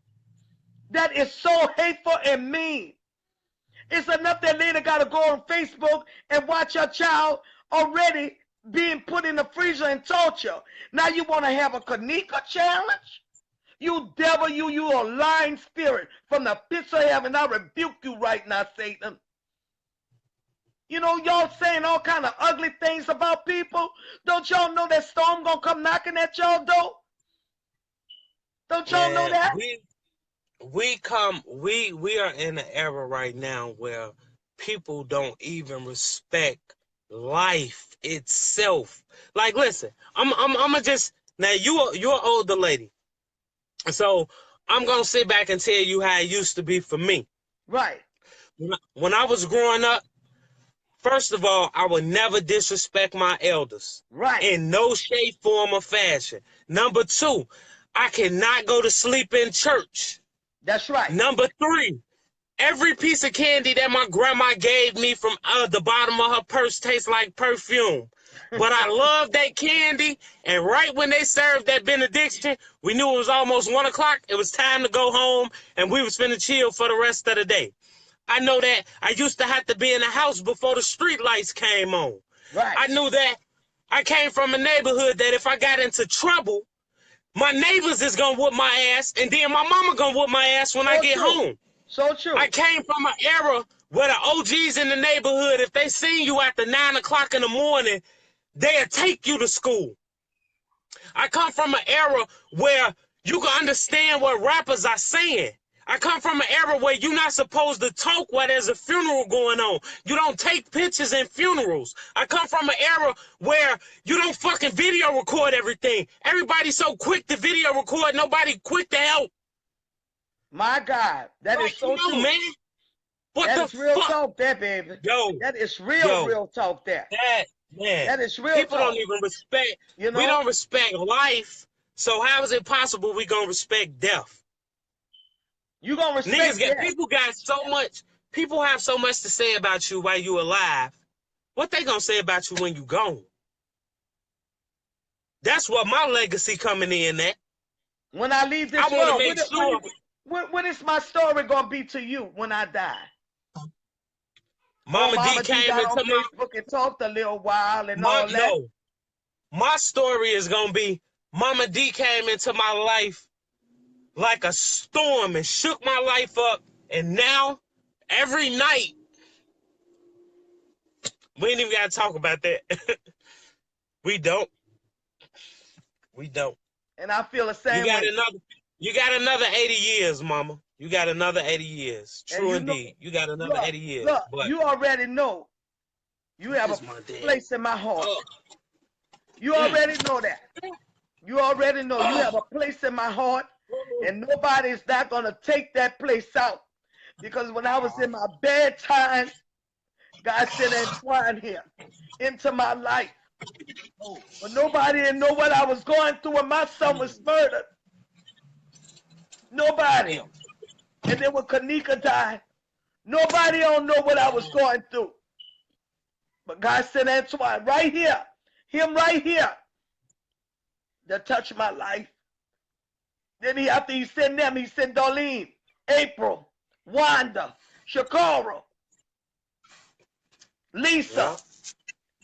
That is so hateful and mean. It's enough that lady got to go on Facebook and watch her child already being put in the freezer and torture. Now you want to have a Kanika challenge? You devil, you a lying spirit from the pits of heaven. I rebuke you right now, Satan. You know, y'all saying all kind of ugly things about people. Don't y'all know that storm gonna come knocking at y'all door? Don't y'all know Man, that? we are in an era right now where people don't even respect life itself. Like, listen, I'm just now you're an older lady, so I'm gonna sit back and tell you how it used to be for me. Right. When I was growing up, first of all, I would never disrespect my elders Right. in no shape, form, or fashion. Number two, I cannot go to sleep in church. That's right. Number three, every piece of candy that my grandma gave me from the bottom of her purse tastes like perfume. But I love that candy, and right when they served that benediction, we knew it was almost 1 o'clock. It was time to go home, and we was finna chill for the rest of the day. I know that I used to have to be in the house before the street lights came on. Right. I knew that I came from a neighborhood that if I got into trouble, my neighbors is gonna whoop my ass, and then my mama gonna whoop my ass when I get home. So true. I came from an era where the OGs in the neighborhood, if they seen you after 9 o'clock in the morning, they'll take you to school. I come from an era where you can understand what rappers are saying. I come from an era where you're not supposed to talk while there's a funeral going on. You don't take pictures in funerals. I come from an era where you don't fucking video record everything. Everybody's so quick to video record, nobody quick to help. My God, that is so true. Man. What that the is real fuck? talk there, baby. Yo. That is real talk there. Man. That is real People talk. don't even respect. You know? We don't respect life. So how is it possible we gonna respect death? You gonna respect death. People have so much to say about you while you alive. What they gonna say about you when you gone? That's what my legacy coming in at. When I leave this world, what is my story gonna be to you when I die? Mama D came got into on Facebook and talked a little while and all that. No, my story is gonna be Mama D came into my life like a storm and shook my life up, and now every night we ain't even gotta talk about that. We don't. And I feel the same way. You got another 80 years, Mama. You got another 80 years. True indeed. You got another 80 years. Look, but you already know. You have a place in my heart. You already know that. You already know you have a place in my heart, and nobody's not gonna take that place out. Because when I was in my bad times, God sent Antoine here into my life. But nobody didn't know what I was going through when my son was murdered. Nobody. And then when Kanika died, nobody don't know what I was going through. But God sent Antoine right here, him right here, to touch my life. Then after he sent them, he sent Darlene, April, Wanda, Shakara, Lisa,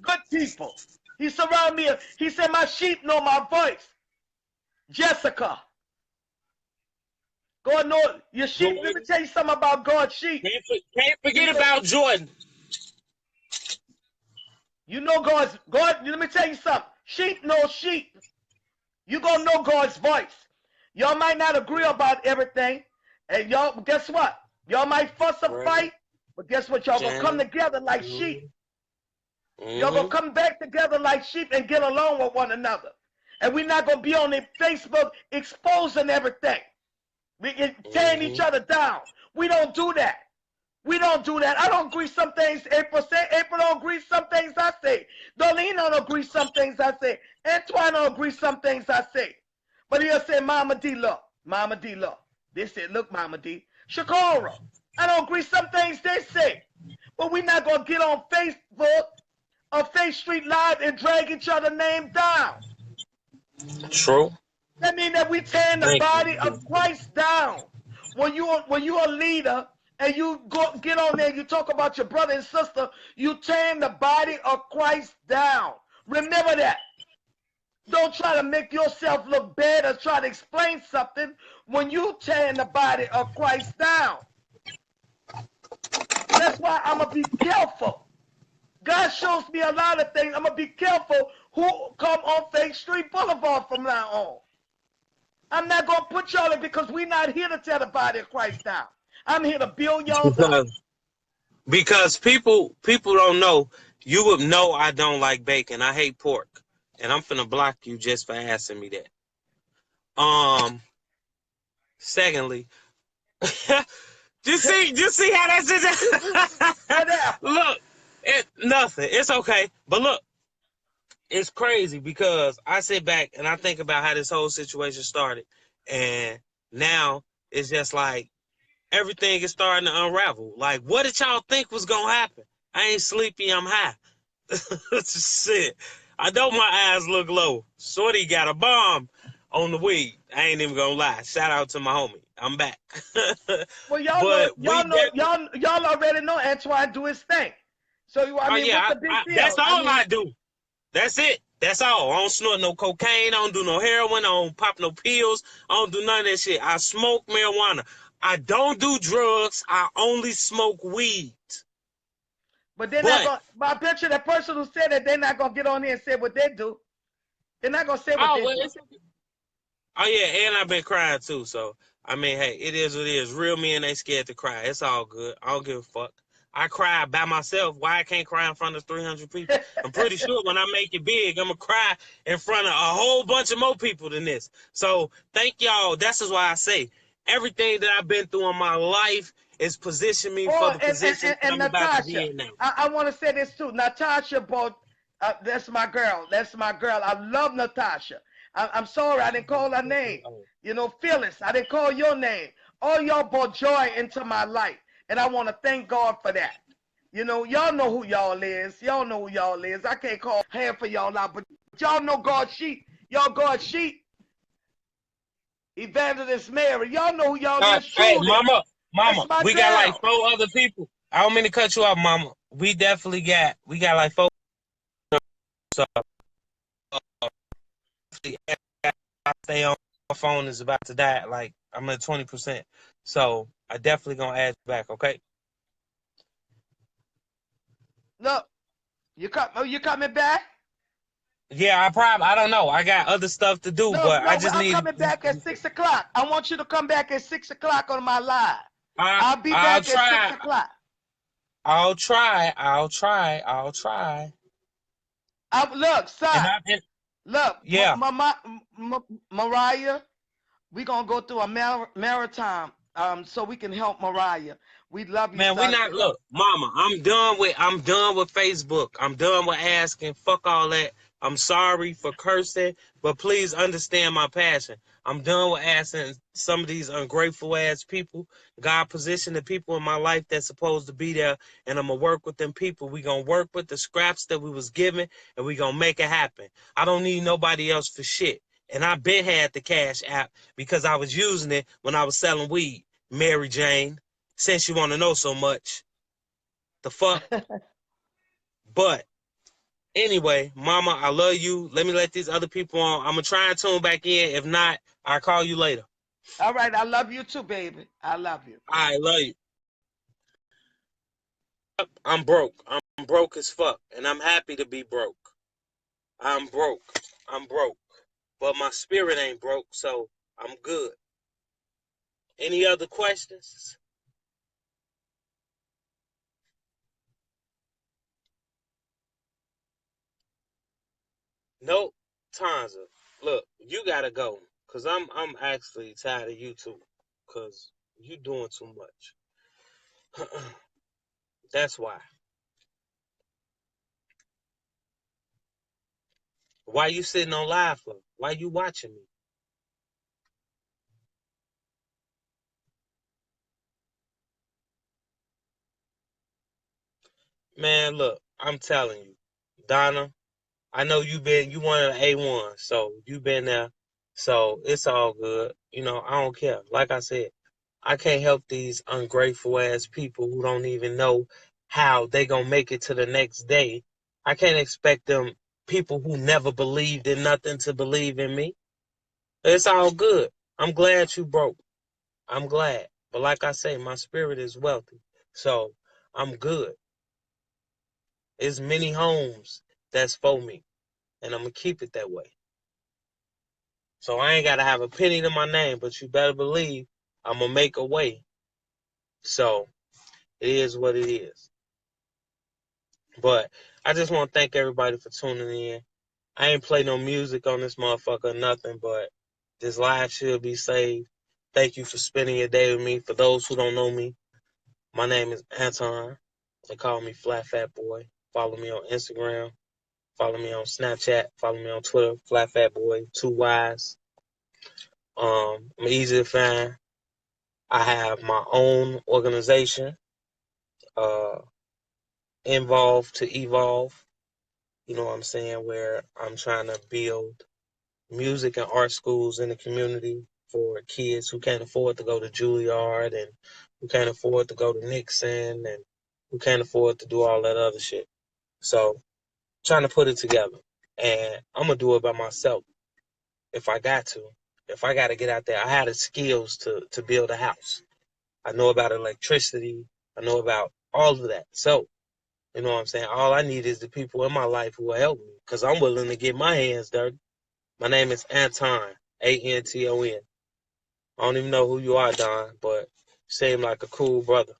good people. He surrounded me. He said, my sheep know my voice. Jessica. God know your sheep. Let me tell you something about God's sheep. Can't forget about Jordan. You know God, let me tell you something. Sheep know sheep. You gonna know God's voice. Y'all might not agree about everything. And y'all, guess what? Y'all might fuss or fight, but guess what? Y'all gonna come together like sheep. Y'all gonna come back together like sheep and get along with one another. And we're not gonna be on the Facebook exposing everything. We get tearing each other down. We don't do that. We don't do that. I don't agree some things April say. April don't agree some things I say. Darlene don't agree some things I say. Antoine don't agree some things I say. But he'll say, Mama D, look. Mama D, look. They said, look, Mama D. Shakara, I don't agree some things they say. But we're not going to get on Facebook or Face Street Live and drag each other's name down. True. That means that we tearing the body of Christ down. When you're a leader and you go get on there, you talk about your brother and sister, you tearing the body of Christ down. Remember that. Don't try to make yourself look bad or try to explain something when you tearing the body of Christ down. That's why I'm going to be careful. God shows me a lot of things. I'm going to be careful who come on Fake Street Boulevard from now on. I'm not going to put y'all in because we're not here to tear the body of Christ down. I'm here to build y'all up. Because people don't know. You would know I don't like bacon. I hate pork. And I'm finna block you just for asking me that. Secondly, just see how that's just Whatever. look, nothing. It's okay. But look, it's crazy because I sit back and I think about how this whole situation started. And now it's just like everything is starting to unravel. Like, what did y'all think was gonna happen? I ain't sleepy, I'm high. Shit. I know my eyes look low. Shorty got a bomb on the weed. I ain't even gonna lie. Shout out to my homie. I'm back. Well, y'all know, But we definitely. y'all already know Antoine do his thing. So I Oh mean, yeah, what's the big deal? that's all mean, I do. That's it. That's all. I don't snort no cocaine. I don't do no heroin. I don't pop no pills. I don't do none of that shit. I smoke marijuana. I don't do drugs. I only smoke weed. but they're not But gonna. But I bet you that person who said that they're not gonna get on here and say what they do. They're not gonna say what oh they well, do. oh yeah, and I've been crying too. So I mean, hey, it is what it is. Real men ain't scared to cry. It's all good. I don't give a fuck. I cry by myself. Why I can't cry in front of 300 people? I'm pretty sure when I make it big, I'm gonna cry in front of a whole bunch of more people than this. So thank y'all. That's just why I say everything that I've been through in my life is positioned me for Oh, the position that and I'm about to be Natasha, in now. I want to say this too. Natasha bought. That's my girl. That's my girl. I love Natasha. I'm sorry I didn't call her name. You know, Phyllis. I didn't call your name. All y'all brought joy into my life, and I want to thank God for that. You know, y'all know who y'all is. Y'all know who y'all is. I can't call hand for y'all out, but y'all know God's sheep. Y'all God's sheep. Evangelist Mary. Y'all know who y'all is Hey, truly. mama, That's my we got like girl. 4 other people. I don't mean to cut you off, mama. We definitely got like 4. So I stay on my phone is about to die. Like I'm at 20%. So I definitely gonna add you back. Okay. Look, you coming back? Yeah, I don't know. I got other stuff to do, No, but I no, just I'm need. coming back at 6 o'clock. I want you to come back at 6 o'clock on my live. I'll be I'll back at six try. o'clock. I'll try. I'll try. I'll try. Look, And son. Look, yeah, Mariah, we're gonna go through a marathon so we can help Mariah. We love you, man. We son. not look, mama. I'm done with Facebook. I'm done with asking. Fuck all that. I'm sorry for cursing, but please understand my passion. I'm done with asking some of these ungrateful ass people. God positioned the people in my life that's supposed to be there, and I'm gonna work with them people. We gonna work with the scraps that we was given, and we gonna make it happen. I don't need nobody else for shit. And I been had the Cash App because I was using it when I was selling weed. Mary Jane, since you want to know so much, the fuck. But anyway, mama, I love you. Let me let these other people on. I'm gonna try and tune back in. If not, I'll call you later. All right, I love you too, baby. I love you. I love you. I'm broke. I'm broke as fuck, and I'm happy to be broke. I'm broke. I'm broke, but my spirit ain't broke, so I'm good. Any other questions? Nope. Tanza, look, you gotta go, cause I'm actually tired of you too, cause you doing too much. That's why. Why you sitting on live for? Why you watching me? Man, look, I'm telling you, Donna, I know you one of the A1, so you been there. So it's all good. You know, I don't care. Like I said, I can't help these ungrateful ass people who don't even know how they gonna make it to the next day. I can't expect them people who never believed in nothing to believe in me. It's all good. I'm glad you broke. I'm glad. But like I say, my spirit is wealthy. So I'm good. There's many homes that's for me. And I'm gonna keep it that way. So I ain't gotta have a penny to my name, but you better believe I'm gonna make a way. So it is what it is. But I just want to thank everybody for tuning in. I ain't play no music on this motherfucker, nothing, but this live should be saved. Thank you for spending your day with me. For those who don't know me, my name is Anton. They call me Flat Fat Boy. Follow me on Instagram. Follow me on Snapchat. Follow me on Twitter. Flat Fat Boy, 2 Ys. I'm easy to find. I have my own organization, uh, Involve to Evolve. You know what I'm saying? Where I'm trying to build music and art schools in the community for kids who can't afford to go to Juilliard and who can't afford to go to Nixon and who can't afford to do all that other shit. So, trying to put it together. And I'm going to do it by myself if I got to. If I got to get out there, I had the skills to build a house. I know about electricity. I know about all of that. So, you know what I'm saying? All I need is the people in my life who will help me because I'm willing to get my hands dirty. My name is Anton, Anton. I don't even know who you are, Don, but you seem like a cool brother.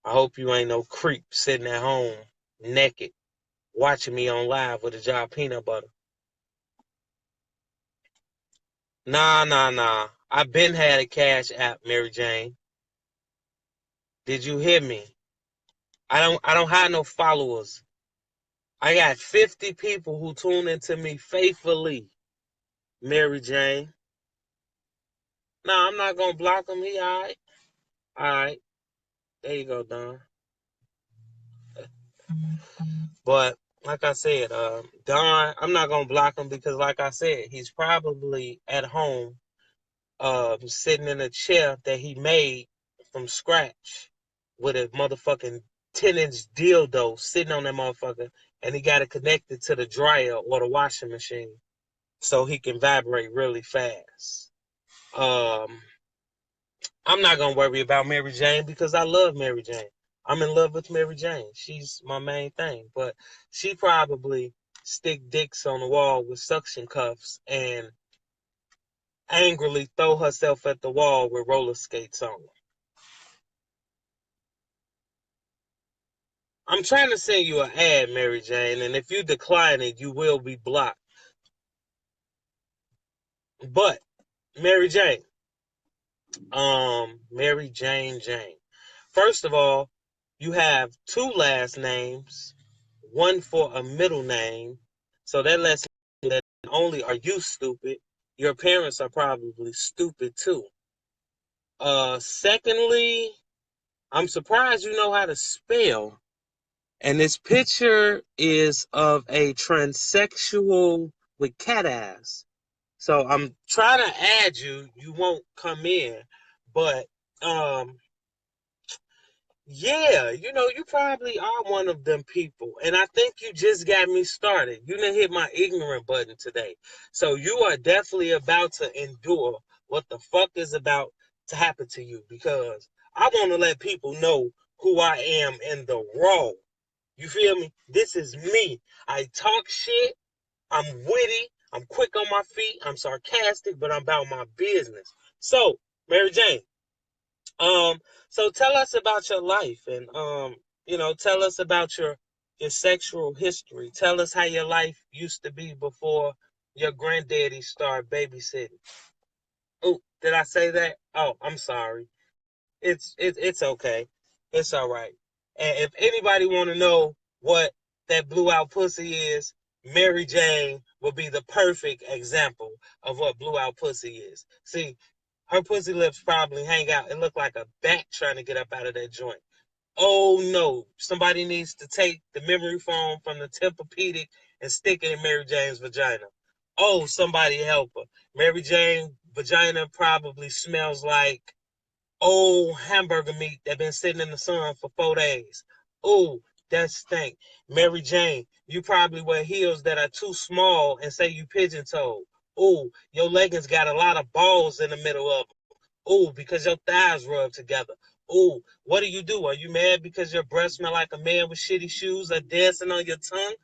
I hope you ain't no creep sitting at home naked watching me on live with a jar of peanut butter. Nah. I been had a cash app, Mary Jane. Did you hear me? I don't have no followers. I got 50 people who tune into me faithfully, Mary Jane. Nah, I'm not gonna block him. He all right. All right. There you go, Don. But like I said, Don, I'm not gonna block him because, like I said, he's probably at home, sitting in a chair that he made from scratch with a motherfucking 10-inch dildo sitting on that motherfucker, and he got it connected to the dryer or the washing machine so he can vibrate really fast. Um, I'm not gonna worry about Mary Jane because I love Mary Jane. I'm in love with Mary Jane. She's my main thing. But she probably stick dicks on the wall with suction cuffs and angrily throw herself at the wall with roller skates on. I'm trying to send you an ad, Mary Jane, and if you decline it, you will be blocked. But Mary Jane. First of all, you have 2 last names, one for a middle name. So that lets me know that not only are you stupid, your parents are probably stupid too. Secondly, I'm surprised you know how to spell. And this picture is of a transsexual with cat ass. So I'm trying to add you. You won't come in. But yeah, you probably are one of them people. And I think you just got me started. You didn't hit my ignorant button today. So you are definitely about to endure what the fuck is about to happen to you because I want to let people know who I am in the raw. You feel me? This is me. I talk shit. I'm witty. I'm quick on my feet. I'm sarcastic, but I'm about my business. So, Mary Jane, um, so tell us about your life and tell us about your sexual history. Tell us how your life used to be before your granddaddy started babysitting. Oh, did I say that? Oh, I'm sorry. It's okay. It's all right. And if anybody want to know what that blew out pussy is, Mary Jane will be the perfect example of what blew out pussy is. See, her pussy lips probably hang out. It looked like a bat trying to get up out of that joint. Oh no, somebody needs to take the memory foam from the Tempur-Pedic and stick it in Mary Jane's vagina. Oh, somebody help her. Mary Jane vagina probably smells like old hamburger meat that been sitting in the sun for 4 days. Ooh, that stink. Mary Jane, you probably wear heels that are too small and say you pigeon-toed. Ooh, your leggings got a lot of balls in the middle of them. Ooh, because your thighs rub together. Ooh, what do? Are you mad because your breath smell like a man with shitty shoes or dancing on your tongue?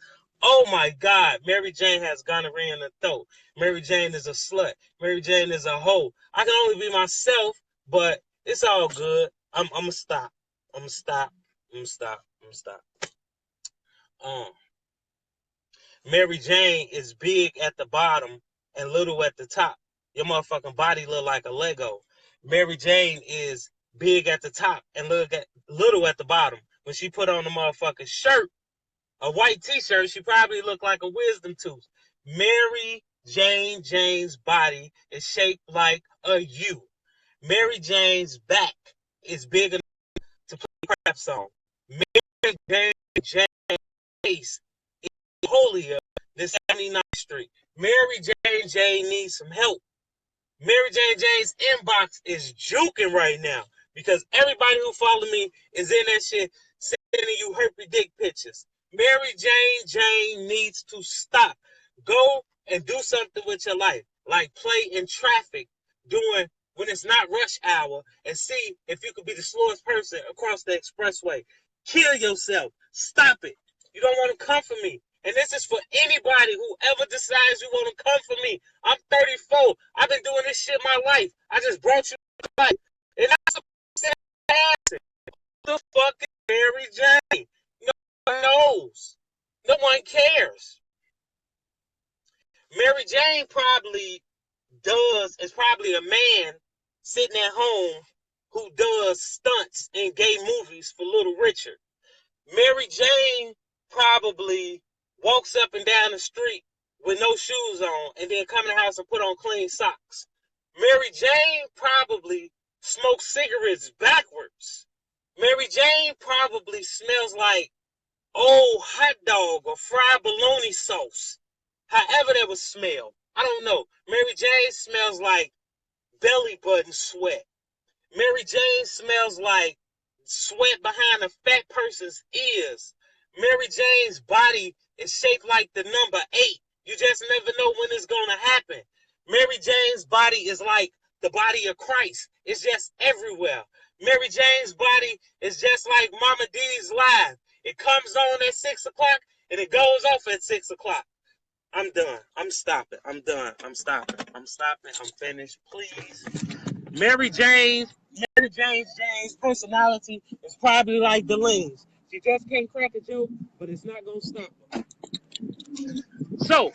Oh my God, Mary Jane has gonorrhea in her throat. Mary Jane is a slut. Mary Jane is a hoe. I can only be myself, but it's all good. I'm gonna stop. I'm gonna stop. I'm gonna stop. I'm gonna stop. Um, Mary Jane is big at the bottom and little at the top. Your motherfucking body look like a Lego. Mary Jane is big at the top and little at the bottom. When she put on the motherfucking shirt, a white t-shirt, she probably looked like a wisdom tooth. Mary Jane's body is shaped like a U. Mary Jane's back is big enough to play craps on. Mary Jane's face is holier than 79th Street. Mary Jane needs some help. Mary Jane's inbox is juking right now because everybody who follow me is in that shit sending you herpy dick pictures. Mary Jane needs to stop. Go and do something with your life, like play in traffic during when it's not rush hour and see if you could be the slowest person across the expressway. Kill yourself. Stop it. You don't want to come for me. And this is for anybody who ever decides you want to come for me. I'm 34. I've been doing this shit my life. I just brought you to life. And that's a the fuck is Mary Jane? No one knows. No one cares. Mary Jane is probably a man sitting at home who does stunts in gay movies for Little Richard. Mary Jane probably walks up and down the street with no shoes on and then come in the house and put on clean socks. Mary Jane probably smokes cigarettes backwards. Mary Jane probably smells like old hot dog or fried bologna sauce. However that would smell. I don't know. Mary Jane smells like belly button sweat. Mary Jane smells like sweat behind a fat person's ears. Mary Jane's body is shaped like the number 8. You just never know when it's going to happen. Mary Jane's body is like the body of Christ. It's just everywhere. Mary Jane's body is just like Mama D's live. It comes on at 6 o'clock and it goes off at 6 o'clock. I'm done. I'm stopping. I'm done. I'm stopping. I'm stopping. I'm finished. Please. Mary Jane's personality is probably like Deleen's. She just can't crack a joke, but it's not gonna stop her. So,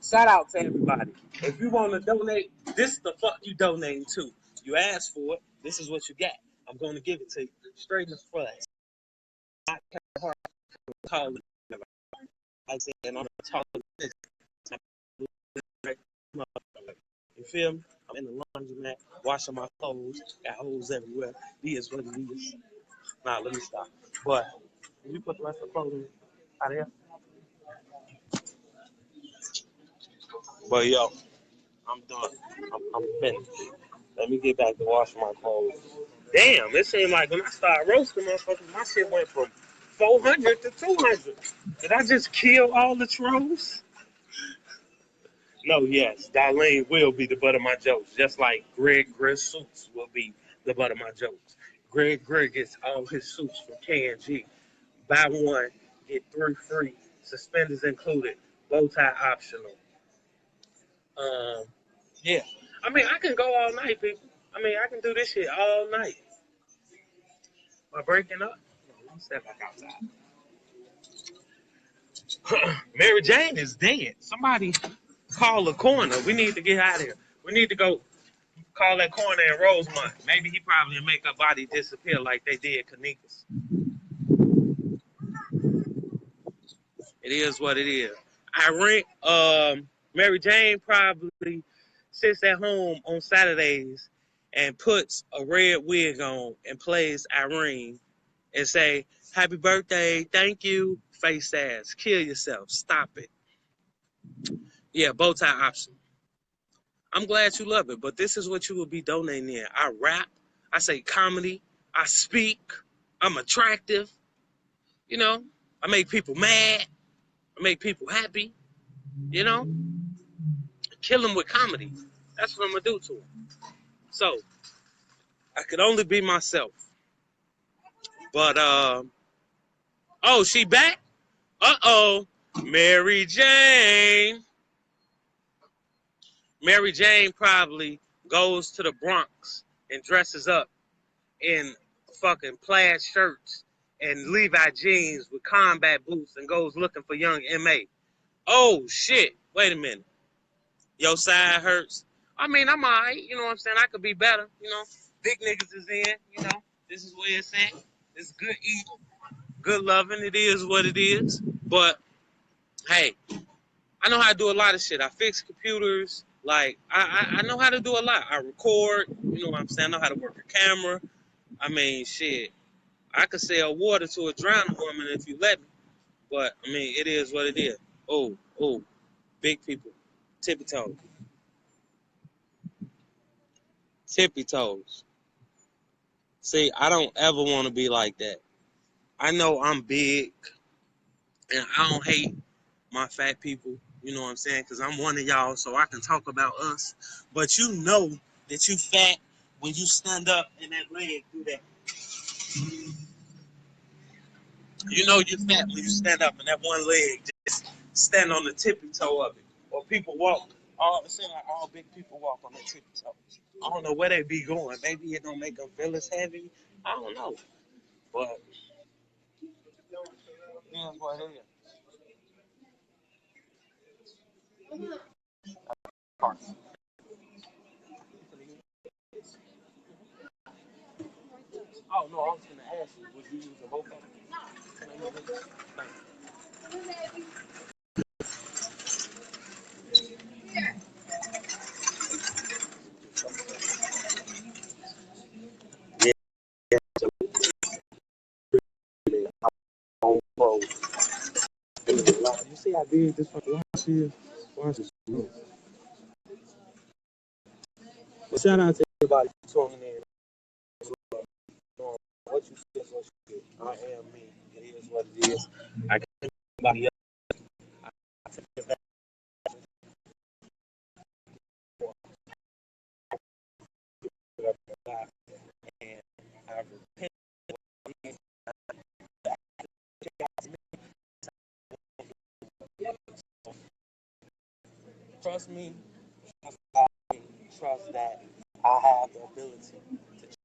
shout out to everybody. If you want to donate, this is the fuck you donating to. You asked for it. This is what you got. I'm gonna give it to you straight in the face. I can't call it. I said, and I'm talking this. You feel me? I'm in the laundromat, washing my clothes, got holes everywhere. It is what it is. Nah, let me stop. But if you put the rest of the clothes out of here. But yo, I'm done. I'm finished. Let me get back to washing my clothes. Damn, it seemed like when I started roasting motherfuckers, my shit went from 400 to 200. Did I just kill all the trolls? No, yes, Darlene will be the butt of my jokes, just like Greg suits will be the butt of my jokes. Greg gets all his suits from K&G. Buy one, get 3 free. Suspenders included. Bow tie optional. Yeah. I mean, I can go all night, people. I mean, I can do this shit all night. By breaking up, let me step back outside. Mary Jane is dead. Somebody call the coroner. We need to get out of here. We need to go call that coroner in Rosemont. Maybe he probably make her body disappear like they did Kanika's. It is what it is. Mary Jane probably sits at home on Saturdays and puts a red wig on and plays Irene and say, "Happy birthday, thank you," face ass, kill yourself, stop it. Yeah, bow tie option. I'm glad you love it, but this is what you will be donating in. I rap, I say comedy. I speak. I'm attractive. You know, I make people mad. I make people happy. You know, kill them with comedy. That's what I'm gonna do to them. So I could only be myself. But oh, she back? Uh-oh. Mary Jane. Mary Jane probably goes to the Bronx and dresses up in fucking plaid shirts and Levi jeans with combat boots and goes looking for young M.A. Oh, shit. Wait a minute. Your side hurts. I mean, I'm all right. You know what I'm saying? I could be better. You know, big niggas is in. You know, this is where it's at. It's good eating, good loving. It is what it is. But, hey, I know how to do a lot of shit. I fix computers. Like, I know how to do a lot. I record. You know what I'm saying? I know how to work a camera. I mean, shit. I could sell water to a drowning woman if you let me. But, I mean, it is what it is. Oh, big people. Tippy toes. Tippy toes. See, I don't ever want to be like that. I know I'm big, and I don't hate my fat people. You know what I'm saying? Because I'm one of y'all, so I can talk about us. But you know that you fat when you stand up and that leg do that. You know you fat when you stand up and that one leg just stand on the tippy toe of it. Or people walk. It seems like all big people walk on their tippy toes. I don't know where they be going. Maybe it don't make them feel as heavy. I don't know. But yeah, what it is. Oh no, I was gonna ask you, would you use a vocal? You see how big this fucking watch is? Watch is smooth. But shout out to everybody for tuning in. What you see is what you get. I am me. It is what it is. I can't anybody else. And I repent. Trust me. Trust God. Trust that I have the ability to change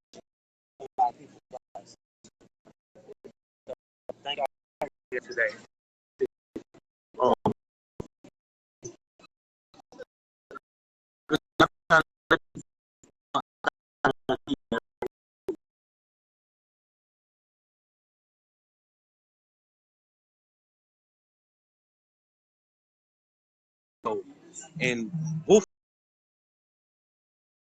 a lot of people's lives. Thank God for here today. And